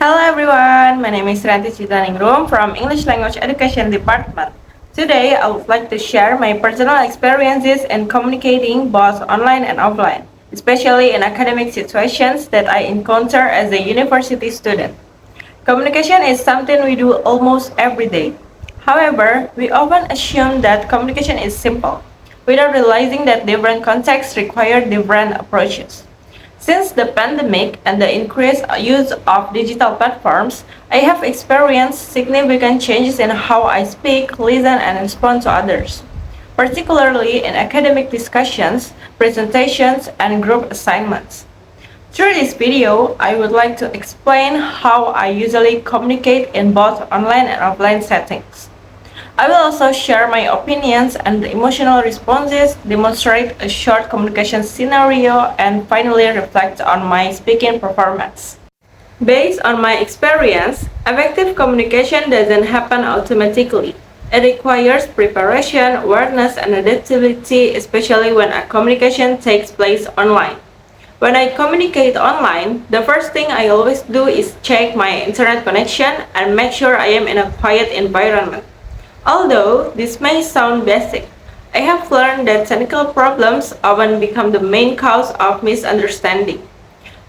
Hello everyone, my name is Rianti from English Language Education Department. Today I would like to share my personal experiences in communicating both online and offline, especially in academic situations that I encounter as a university student. Communication is something we do almost every day. However, we often assume that communication is simple, without realizing that different contexts require different approaches. Since the pandemic and the increased use of digital platforms, I have experienced significant changes in how I speak, listen, and respond to others, particularly in academic discussions, presentations, and group assignments. Through this video, I would like to explain how I usually communicate in both online and offline settings. I will also share my opinions and emotional responses, demonstrate a short communication scenario, and finally reflect on my speaking performance. Based on my experience, effective communication doesn't happen automatically. It requires preparation, awareness, and adaptability, especially when a communication takes place online. When I communicate online, the first thing I always do is check my internet connection and make sure I am in a quiet environment. Although this may sound basic, I have learned that technical problems often become the main cause of misunderstanding.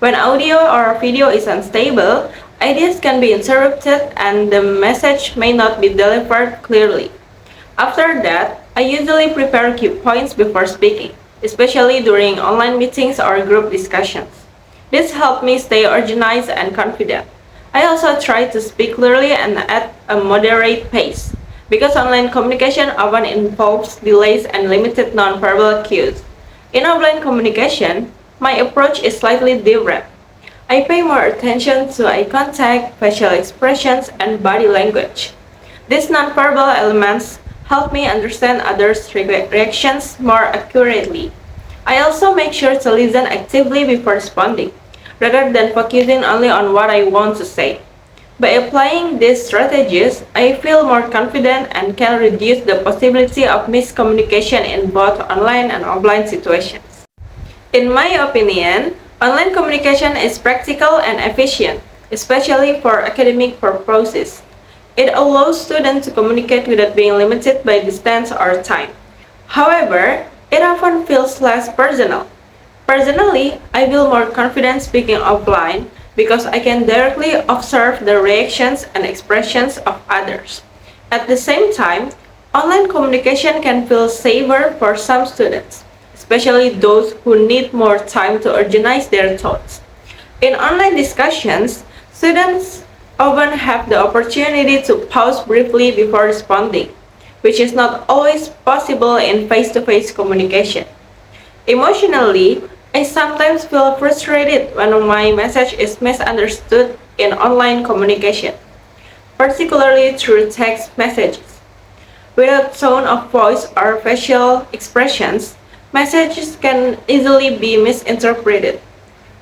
When audio or video is unstable, ideas can be interrupted and the message may not be delivered clearly. After that, I usually prepare key points before speaking, especially during online meetings or group discussions. This helps me stay organized and confident. I also try to speak clearly and at a moderate pace, because online communication often involves delays and limited nonverbal cues. In offline communication, my approach is slightly different. I pay more attention to eye contact, facial expressions, and body language. These nonverbal elements help me understand others' reactions more accurately. I also make sure to listen actively before responding, rather than focusing only on what I want to say. By applying these strategies, I feel more confident and can reduce the possibility of miscommunication in both online and offline situations. In my opinion, online communication is practical and efficient, especially for academic purposes. It allows students to communicate without being limited by distance or time. However, it often feels less personal. Personally, I feel more confident speaking offline because I can directly observe the reactions and expressions of others. At the same time, online communication can feel safer for some students, especially those who need more time to organize their thoughts. In online discussions, students often have the opportunity to pause briefly before responding, which is not always possible in face-to-face communication. Emotionally, I sometimes feel frustrated when my message is misunderstood in online communication, particularly through text messages. Without tone of voice or facial expressions, messages can easily be misinterpreted.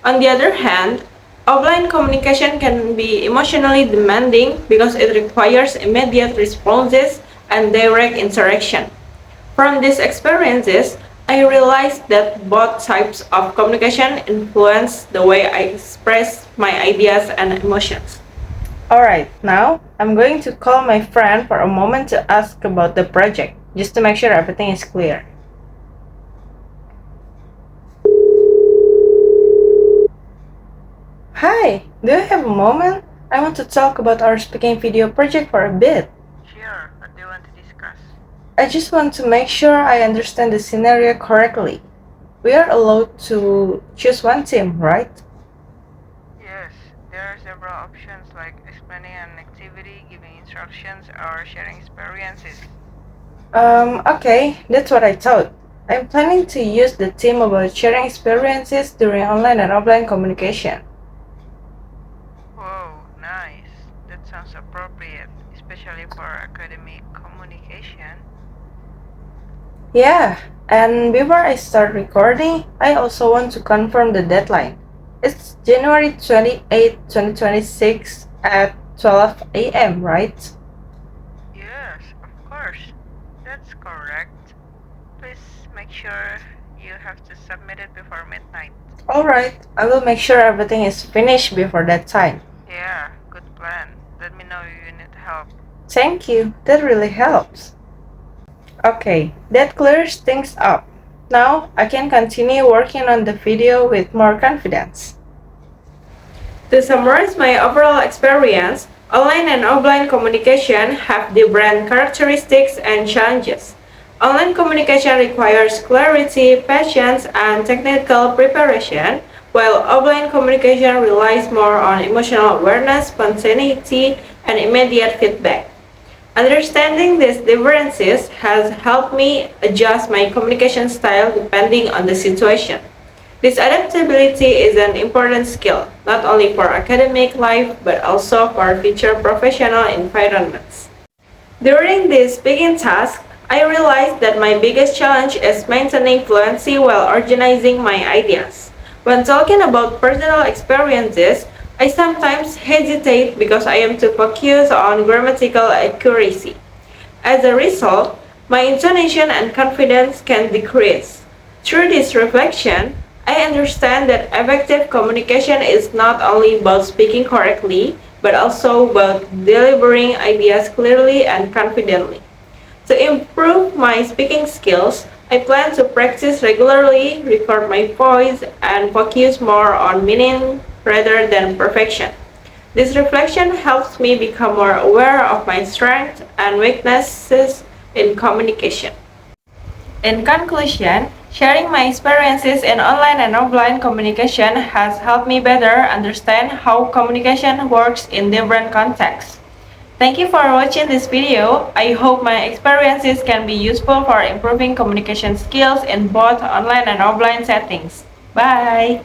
On the other hand, offline communication can be emotionally demanding because it requires immediate responses and direct interaction. From these experiences, I realized that both types of communication influence the way I express my ideas and emotions. Alright, now I'm going to call my friend for a moment to ask about the project, just to make sure everything is clear. Hi, do you have a moment? I want to talk about our speaking video project for a bit. Sure, what do you want to discuss? I just want to make sure I understand the scenario correctly. We are allowed to choose one team, right? Yes, there are several options like explaining an activity, giving instructions, or sharing experiences. Okay, that's what I thought. I'm planning to use the theme about sharing experiences during online and offline communication. Whoa, nice. That sounds appropriate, especially for academic communication. Yeah, and before I start recording, I also want to confirm the deadline. It's January 28, 2026 at 12 a.m., right? Yes, of course. That's correct. Please make sure you have to submit it before midnight. Alright, I will make sure everything is finished before that time. Yeah, let me know if you need help. Thank you, that really helps. Okay, that clears things up. Now I can continue working on the video with more confidence. To summarize my overall experience, online and offline communication have different characteristics and challenges. Online communication requires clarity, patience, and technical preparation, while offline communication relies more on emotional awareness, spontaneity, and immediate feedback. Understanding these differences has helped me adjust my communication style depending on the situation. This adaptability is an important skill, not only for academic life but also for future professional environments. During this speaking task, I realized that my biggest challenge is maintaining fluency while organizing my ideas. When talking about personal experiences, I sometimes hesitate because I am too focused on grammatical accuracy. As a result, my intonation and confidence can decrease. Through this reflection, I understand that effective communication is not only about speaking correctly, but also about delivering ideas clearly and confidently. To improve my speaking skills, I plan to practice regularly, record my voice, and focus more on meaning rather than perfection. This reflection helps me become more aware of my strengths and weaknesses in communication. In conclusion, sharing my experiences in online and offline communication has helped me better understand how communication works in different contexts. Thank you for watching this video. I hope my experiences can be useful for improving communication skills in both online and offline settings. Bye!